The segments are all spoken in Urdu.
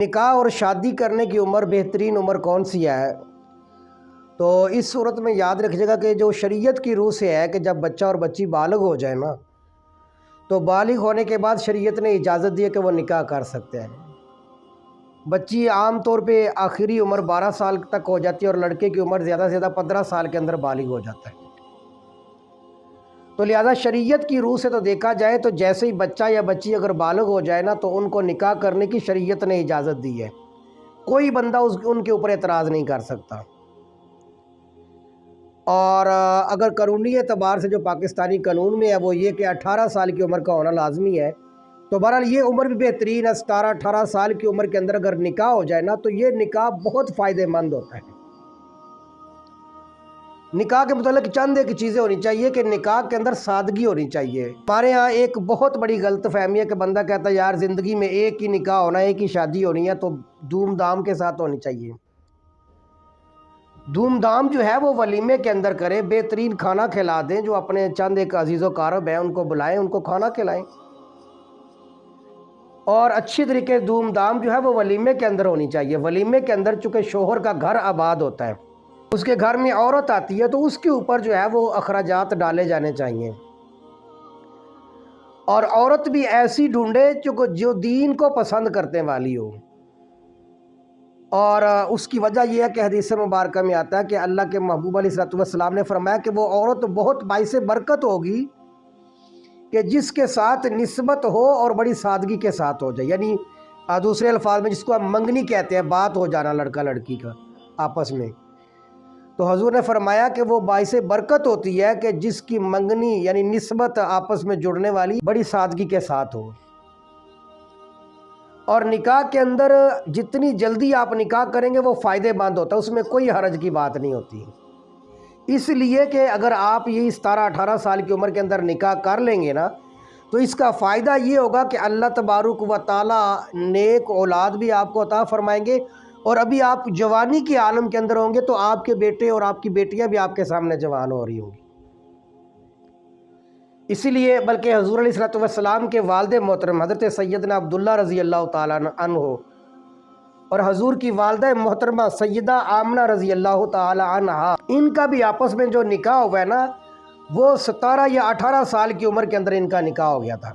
نکاح اور شادی کرنے کی عمر بہترین عمر کون سی ہے؟ تو اس صورت میں یاد رکھیے گا کہ جو شریعت کی روح سے ہے کہ جب بچہ اور بچی بالغ ہو جائے نا، تو بالغ ہونے کے بعد شریعت نے اجازت دی ہے کہ وہ نکاح کر سکتے ہیں۔ بچی عام طور پہ آخری عمر 12 سال تک ہو جاتی ہے اور لڑکے کی عمر زیادہ سے زیادہ 15 سال کے اندر بالغ ہو جاتا ہے۔ تو لہذا شریعت کی روح سے تو دیکھا جائے تو جیسے ہی بچہ یا بچی اگر بالغ ہو جائے نا تو ان کو نکاح کرنے کی شریعت نے اجازت دی ہے، کوئی بندہ ان کے اوپر اعتراض نہیں کر سکتا۔ اور اگر قانونی اعتبار سے جو پاکستانی قانون میں ہے وہ یہ کہ 18 سال کی عمر کا ہونا لازمی ہے، تو بہرحال یہ عمر بھی بہترین ہے۔ 17-18 سال کی عمر کے اندر اگر نکاح ہو جائے نا تو یہ نکاح بہت فائدہ مند ہوتا ہے۔ نکاح کے متعلق چند ایک چیزیں ہونی چاہیے کہ نکاح کے اندر سادگی ہونی چاہیے۔ ہمارے ہاں ایک بہت بڑی غلط فہمی ہے کہ بندہ کہتا ہے یار زندگی میں ایک ہی نکاح ہونا ہے، ایک ہی شادی ہونی ہے، تو دھوم دھام کے ساتھ ہونی چاہیے۔ دھوم دھام جو ہے وہ ولیمے کے اندر کریں، بہترین کھانا کھلا دیں، جو اپنے چند ایک عزیز و قارب ہیں ان کو بلائیں، ان کو کھانا کھلائیں، اور اچھی طریقے دھوم دھام جو ہے وہ ولیمے کے اندر ہونی چاہیے۔ ولیمے کے اندر چونکہ شوہر کا گھر آباد ہوتا ہے، اس کے گھر میں عورت آتی ہے تو اس کے اوپر جو ہے وہ اخراجات ڈالے جانے چاہیے، اور عورت بھی ایسی ڈھونڈے جو دین کو پسند کرنے والی ہو۔ اور اس کی وجہ یہ ہے کہ حدیث مبارکہ میں آتا ہے کہ اللہ کے محبوب علیہ السلام نے فرمایا کہ وہ عورت بہت باعث برکت ہوگی کہ جس کے ساتھ نسبت ہو اور بڑی سادگی کے ساتھ ہو جائے، یعنی دوسرے الفاظ میں جس کو ہم منگنی کہتے ہیں، بات ہو جانا لڑکا لڑکی کا آپس میں، تو حضور نے فرمایا کہ وہ باعث برکت ہوتی ہے کہ جس کی منگنی یعنی نسبت آپس میں جڑنے والی بڑی سادگی کے ساتھ ہو۔ اور نکاح کے اندر جتنی جلدی آپ نکاح کریں گے وہ فائدے مند ہوتا ہے، اس میں کوئی حرج کی بات نہیں ہوتی، اس لیے کہ اگر آپ یہ 17-18 سال کی عمر کے اندر نکاح کر لیں گے نا تو اس کا فائدہ یہ ہوگا کہ اللہ تبارک و تعالی نیک اولاد بھی آپ کو عطا فرمائیں گے، اور ابھی آپ جوانی کے عالم کے اندر ہوں گے تو آپ کے بیٹے اور آپ کی بیٹیاں بھی آپ کے سامنے جوان ہو رہی ہوں گی۔ اسی لیے بلکہ حضور علیہ السلام کے والد محترم حضرت سیدنا عبداللہ رضی اللہ تعالیٰ عنہ اور حضور کی والدہ محترمہ سیدہ آمنہ رضی اللہ تعالیٰ عنہ، ان کا بھی آپس میں جو نکاح ہوا ہے نا وہ 17 یا 18 سال کی عمر کے اندر ان کا نکاح ہو گیا تھا۔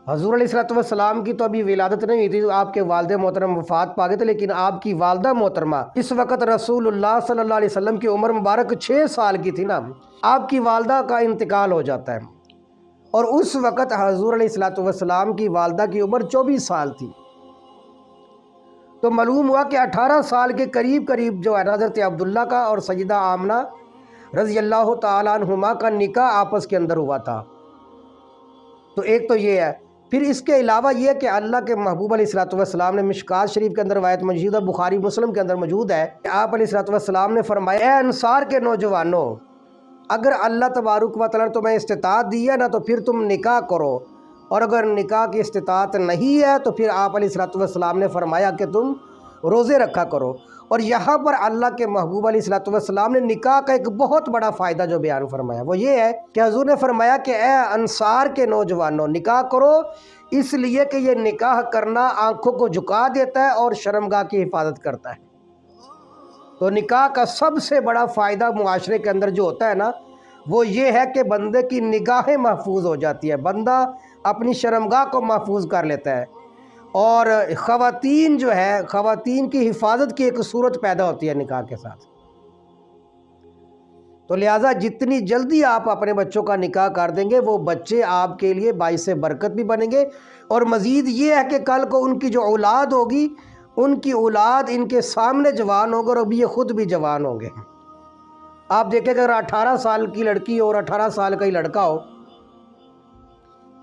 حضور علیہ السلام کی تو ابھی ولادت نہیں ہوئی تھی، آپ کے والد محترم وفات پا گئے تھے، لیکن آپ کی والدہ محترمہ اس وقت رسول اللہ صلی اللہ علیہ وسلم کی عمر مبارک 6 سال کی تھی نا، آپ کی والدہ کا انتقال ہو جاتا ہے، اور اس وقت حضور علیہ السلام کی والدہ کی عمر 24 سال تھی۔ تو معلوم ہوا کہ 18 سال کے قریب جو ہے حضرت عبداللہ کا اور سیدہ آمنہ رضی اللہ تعالیٰ عنہما کا نکاح آپس کے اندر ہوا تھا۔ تو ایک تو یہ ہے، پھر اس کے علاوہ یہ کہ اللہ کے محبوب علیہ السلام نے مشکات شریف کے اندر روایت موجود ہے، بخاری مسلم کے اندر موجود ہے کہ آپ علیہ السلام نے فرمایا، اے انصار کے نوجوانوں، اگر اللہ تبارک و تعالیٰ نے تمہیں استطاعت دی ہے نا تو پھر تم نکاح کرو، اور اگر نکاح کی استطاعت نہیں ہے تو پھر آپ علیہ السلام نے فرمایا کہ تم روزے رکھا کرو۔ اور یہاں پر اللہ کے محبوب علیہ السلام نے نکاح کا ایک بہت بڑا فائدہ جو بیان فرمایا وہ یہ ہے کہ حضور نے فرمایا کہ اے انصار کے نوجوانوں، نکاح کرو، اس لیے کہ یہ نکاح کرنا آنکھوں کو جھکا دیتا ہے اور شرمگاہ کی حفاظت کرتا ہے۔ تو نکاح کا سب سے بڑا فائدہ معاشرے کے اندر جو ہوتا ہے نا وہ یہ ہے کہ بندے کی نگاہیں محفوظ ہو جاتی ہے، بندہ اپنی شرمگاہ کو محفوظ کر لیتا ہے، اور خواتین جو ہے، خواتین کی حفاظت کی ایک صورت پیدا ہوتی ہے نکاح کے ساتھ۔ تو لہٰذا جتنی جلدی آپ اپنے بچوں کا نکاح کر دیں گے وہ بچے آپ کے لیے باعث برکت بھی بنیں گے، اور مزید یہ ہے کہ کل کو ان کی جو اولاد ہوگی ان کی اولاد ان کے سامنے جوان ہوگا، اور ابھی یہ خود بھی جوان ہوں گے۔ آپ دیکھیں اگر 18 سال کی لڑکی اور 18 سال کا ہی لڑکا ہو،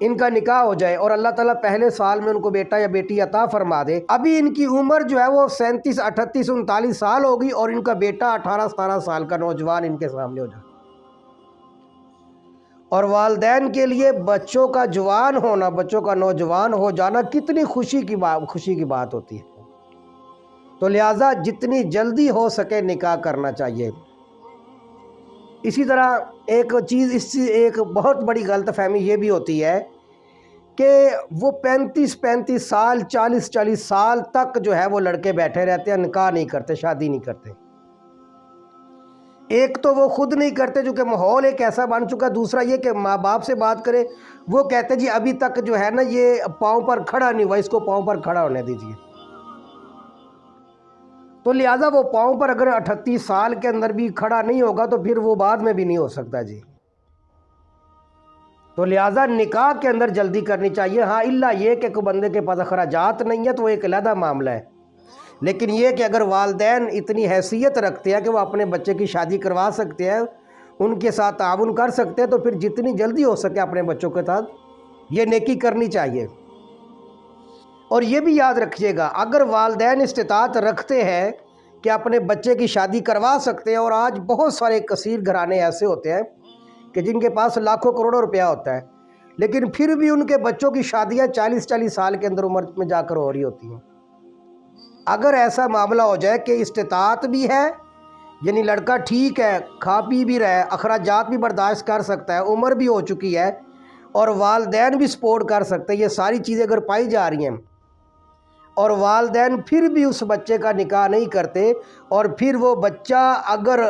ان کا نکاح ہو جائے اور اللہ تعالیٰ پہلے سال میں ان کو بیٹا یا بیٹی عطا فرما دے، ابھی ان کی عمر جو ہے وہ 37 38 39 سال ہوگی، اور ان کا بیٹا 18 17 سال کا نوجوان ان کے سامنے ہو جائے۔ اور والدین کے لیے بچوں کا جوان ہونا، بچوں کا نوجوان ہو جانا کتنی خوشی کی بات ہوتی ہے۔ تو لہٰذا جتنی جلدی ہو سکے نکاح کرنا چاہیے۔ اسی طرح ایک چیز، ایک بہت بڑی غلط فہمی یہ بھی ہوتی ہے کہ وہ 35 سال 40 سال تک جو ہے وہ لڑکے بیٹھے رہتے ہیں، نکاح نہیں کرتے، شادی نہیں کرتے۔ ایک تو وہ خود نہیں کرتے چونکہ ماحول ایک ایسا بن چکا، دوسرا یہ کہ ماں باپ سے بات کرے، وہ کہتے جی ابھی تک جو ہے نا یہ پاؤں پر کھڑا نہیں ہوا، اس کو پاؤں پر کھڑا ہونے دیجیے۔ تو لہٰذا وہ پاؤں پر اگر 38 سال کے اندر بھی کھڑا نہیں ہوگا تو پھر وہ بعد میں بھی نہیں ہو سکتا جی۔ تو لہٰذا نکاح کے اندر جلدی کرنی چاہیے۔ ہاں اللہ یہ کہ کوئی بندے کے پاس اخراجات نہیں ہے تو وہ ایک علیحدہ معاملہ ہے، لیکن یہ کہ اگر والدین اتنی حیثیت رکھتے ہیں کہ وہ اپنے بچے کی شادی کروا سکتے ہیں، ان کے ساتھ تعاون کر سکتے ہیں، تو پھر جتنی جلدی ہو سکے اپنے بچوں کے ساتھ یہ نیکی کرنی چاہیے۔ اور یہ بھی یاد رکھیے گا، اگر والدین استطاعت رکھتے ہیں کہ اپنے بچے کی شادی کروا سکتے ہیں، اور آج بہت سارے کثیر گھرانے ایسے ہوتے ہیں کہ جن کے پاس لاکھوں کروڑوں روپیہ ہوتا ہے، لیکن پھر بھی ان کے بچوں کی شادیاں 40 سال کے اندر عمر میں جا کر ہو رہی ہوتی ہیں۔ اگر ایسا معاملہ ہو جائے کہ استطاعت بھی ہے، یعنی لڑکا ٹھیک ہے، کھا پی بھی رہا ہے، اخراجات بھی برداشت کر سکتا ہے، عمر بھی ہو چکی ہے، اور والدین بھی سپورٹ کر سکتے ہیں، یہ ساری چیزیں اگر پائی جا رہی ہیں، اور والدین پھر بھی اس بچے کا نکاح نہیں کرتے، اور پھر وہ بچہ اگر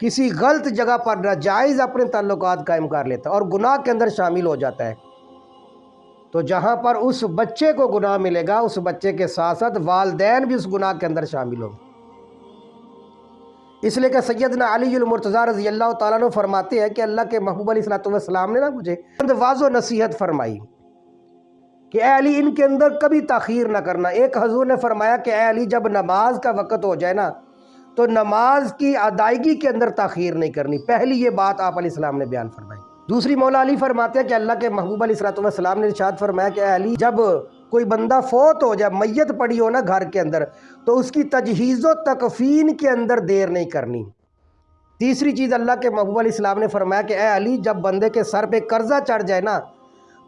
کسی غلط جگہ پر ناجائز اپنے تعلقات قائم کر لیتا ہے اور گناہ کے اندر شامل ہو جاتا ہے، تو جہاں پر اس بچے کو گناہ ملے گا، اس بچے کے ساتھ ساتھ والدین بھی اس گناہ کے اندر شامل ہوں۔ اس لیے کہ سیدنا علی المرتضیٰ رضی اللہ تعالیٰ عنہ فرماتے ہیں کہ اللہ کے محبوب علیہ السلام نے نا مجھے واضح نصیحت فرمائی کہ اے علی ان کے اندر کبھی تاخیر نہ کرنا۔ ایک حضور نے فرمایا کہ اے علی جب نماز کا وقت ہو جائے نا تو نماز کی ادائیگی کے اندر تاخیر نہیں کرنی، پہلی یہ بات آپ علیہ السلام نے بیان فرمائی۔ دوسری مولا علی فرماتے ہیں کہ اللہ کے محبوب علیہ السلام نے ارشاد فرمایا کہ اے علی جب کوئی بندہ فوت ہو جائے، میت پڑی ہو نا گھر کے اندر، تو اس کی تجہیز و تکفین کے اندر دیر نہیں کرنی۔ تیسری چیز اللہ کے محبوب علیہ السلام نے فرمایا کہ اے علی جب بندے کے سر پہ قرضہ چڑھ جائے نا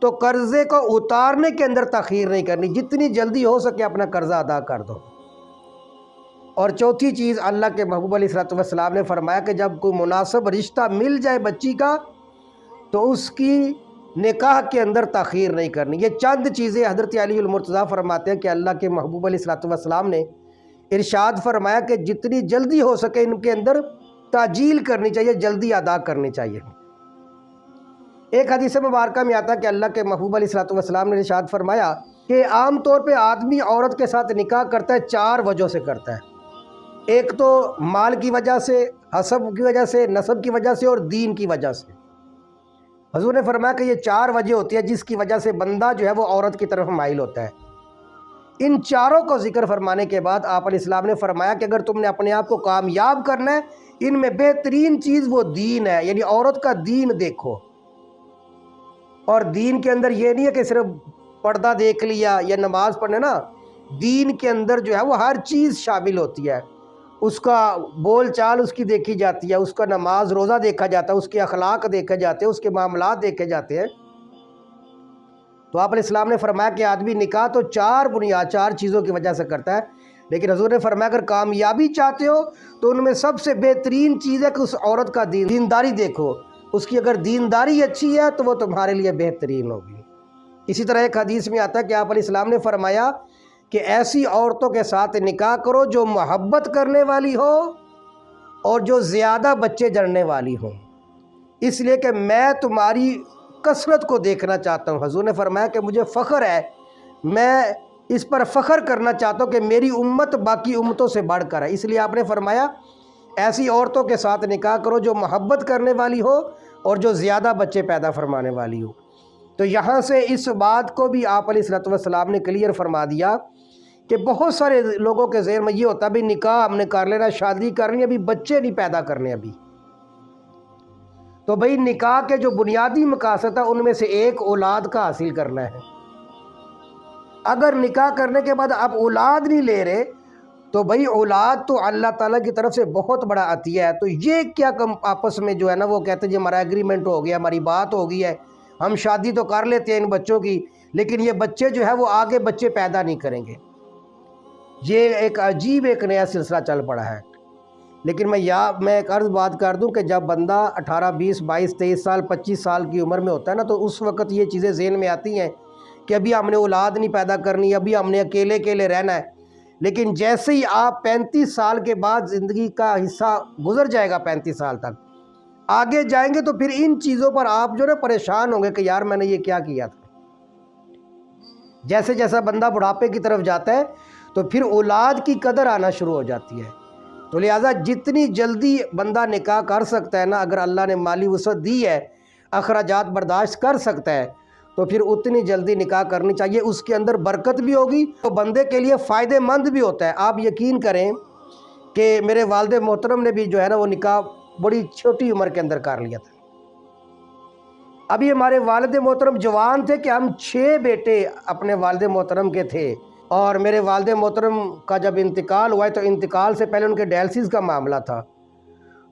تو قرضے کو اتارنے کے اندر تاخیر نہیں کرنی، جتنی جلدی ہو سکے اپنا قرضہ ادا کر دو۔ اور چوتھی چیز اللہ کے محبوب علیہ السلام نے فرمایا کہ جب کوئی مناسب رشتہ مل جائے بچی کا تو اس کی نکاح کے اندر تاخیر نہیں کرنی۔ یہ چند چیزیں حضرت علی المرتضیٰ فرماتے ہیں کہ اللہ کے محبوب علیہ السلام نے ارشاد فرمایا کہ جتنی جلدی ہو سکے ان کے اندر تعجیل کرنی چاہیے، جلدی ادا کرنی چاہیے۔ ایک حدیث مبارکہ میں آتا ہے کہ اللہ کے محبوب علیہ السلام نے ارشاد فرمایا کہ عام طور پہ آدمی عورت کے ساتھ نکاح کرتا ہے 4 وجہ سے کرتا ہے۔ ایک تو مال کی وجہ سے، حسب کی وجہ سے، نسب کی وجہ سے، اور دین کی وجہ سے۔ حضور نے فرمایا کہ یہ 4 وجہ ہوتی ہے جس کی وجہ سے بندہ جو ہے وہ عورت کی طرف مائل ہوتا ہے۔ ان چاروں کو ذکر فرمانے کے بعد آپ علیہ السلام نے فرمایا کہ اگر تم نے اپنے آپ کو کامیاب کرنا ہے، ان میں بہترین چیز وہ دین ہے، یعنی عورت کا دین دیکھو۔ اور دین کے اندر یہ نہیں ہے کہ صرف پردہ دیکھ لیا یا نماز پڑھنے، نا دین کے اندر جو ہے وہ ہر چیز شامل ہوتی ہے، اس کا بول چال اس کی دیکھی جاتی ہے، اس کا نماز روزہ دیکھا جاتا ہے، اس کے اخلاق دیکھے جاتے ہیں، اس کے معاملات دیکھے جاتے ہیں۔ تو آپ علیہ السلام نے فرمایا کہ آدمی نکاح تو 4 چیزوں کی وجہ سے کرتا ہے، لیکن حضور نے فرمایا اگر کامیابی چاہتے ہو تو ان میں سب سے بہترین چیز ہے کہ اس عورت کا دینداری دیکھو، اس کی اگر دینداری اچھی ہے تو وہ تمہارے لیے بہترین ہوگی۔ اسی طرح ایک حدیث میں آتا ہے کہ آپ علیہ السلام نے فرمایا کہ ایسی عورتوں کے ساتھ نکاح کرو جو محبت کرنے والی ہو اور جو زیادہ بچے جننے والی ہوں، اس لیے کہ میں تمہاری کثرت کو دیکھنا چاہتا ہوں۔ حضور نے فرمایا کہ مجھے فخر ہے، میں اس پر فخر کرنا چاہتا ہوں کہ میری امت باقی امتوں سے بڑھ کر ہے، اس لیے آپ نے فرمایا ایسی عورتوں کے ساتھ نکاح کرو جو محبت کرنے والی ہو اور جو زیادہ بچے پیدا فرمانے والی ہو۔ تو یہاں سے اس بات کو بھی آپ علیہ السلام نے کلیئر فرما دیا کہ بہت سارے لوگوں کے ذہن میں یہ ہوتا ہے بھی نکاح ہم نے کر لینا، شادی کرنی ہے، ابھی بچے نہیں پیدا کرنے ابھی۔ تو بھئی نکاح کے جو بنیادی مقاصد ہے ان میں سے ایک اولاد کا حاصل کرنا ہے۔ اگر نکاح کرنے کے بعد آپ اولاد نہیں لے رہے تو بھئی اولاد تو اللہ تعالیٰ کی طرف سے بہت بڑا عطیہ ہے۔ تو یہ کیا کم آپس میں جو ہے نا وہ کہتے ہیں جی ہمارا ایگریمنٹ ہو گیا، ہماری بات ہو گئی ہے، ہم شادی تو کر لیتے ہیں ان بچوں کی، لیکن یہ بچے جو ہے وہ آگے بچے پیدا نہیں کریں گے۔ یہ ایک عجیب ایک نیا سلسلہ چل پڑا ہے۔ لیکن میں ایک عرض بات کر دوں کہ جب بندہ 18 20 22 23 سال 25 سال کی عمر میں ہوتا ہے نا تو اس وقت یہ چیزیں ذہن میں آتی ہیں کہ ابھی ہم نے اولاد نہیں پیدا کرنی، ابھی ہم نے اکیلے اکیلے رہنا ہے، لیکن جیسے ہی آپ 35 سال کے بعد زندگی کا حصہ گزر جائے گا، 35 سال تک آگے جائیں گے تو پھر ان چیزوں پر آپ جو نا پریشان ہوں گے کہ یار میں نے یہ کیا کیا تھا۔ جیسے جیسا بندہ بڑھاپے کی طرف جاتا ہے تو پھر اولاد کی قدر آنا شروع ہو جاتی ہے۔ تو لہٰذا جتنی جلدی بندہ نکاح کر سکتا ہے نا، اگر اللہ نے مالی وسعت دی ہے، اخراجات برداشت کر سکتا ہے، تو پھر اتنی جلدی نکاح کرنی چاہیے۔ اس کے اندر برکت بھی ہوگی تو بندے کے لیے فائدہ مند بھی ہوتا ہے۔ آپ یقین کریں کہ میرے والد محترم نے بھی جو ہے نا وہ نکاح بڑی چھوٹی عمر کے اندر کر لیا تھا۔ ابھی ہمارے والد محترم جوان تھے کہ ہم 6 بیٹے اپنے والد محترم کے تھے، اور میرے والد محترم کا جب انتقال ہوا ہے تو انتقال سے پہلے ان کے ڈائلسس کا معاملہ تھا،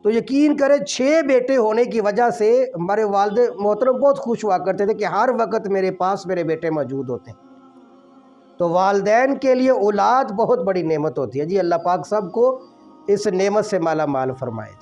تو یقین کریں 6 بیٹے ہونے کی وجہ سے ہمارے والد محترم بہت خوش ہوا کرتے تھے کہ ہر وقت میرے پاس میرے بیٹے موجود ہوتے ہیں۔ تو والدین کے لیے اولاد بہت بڑی نعمت ہوتی ہے جی۔ اللہ پاک سب کو اس نعمت سے مالا مال فرمائے۔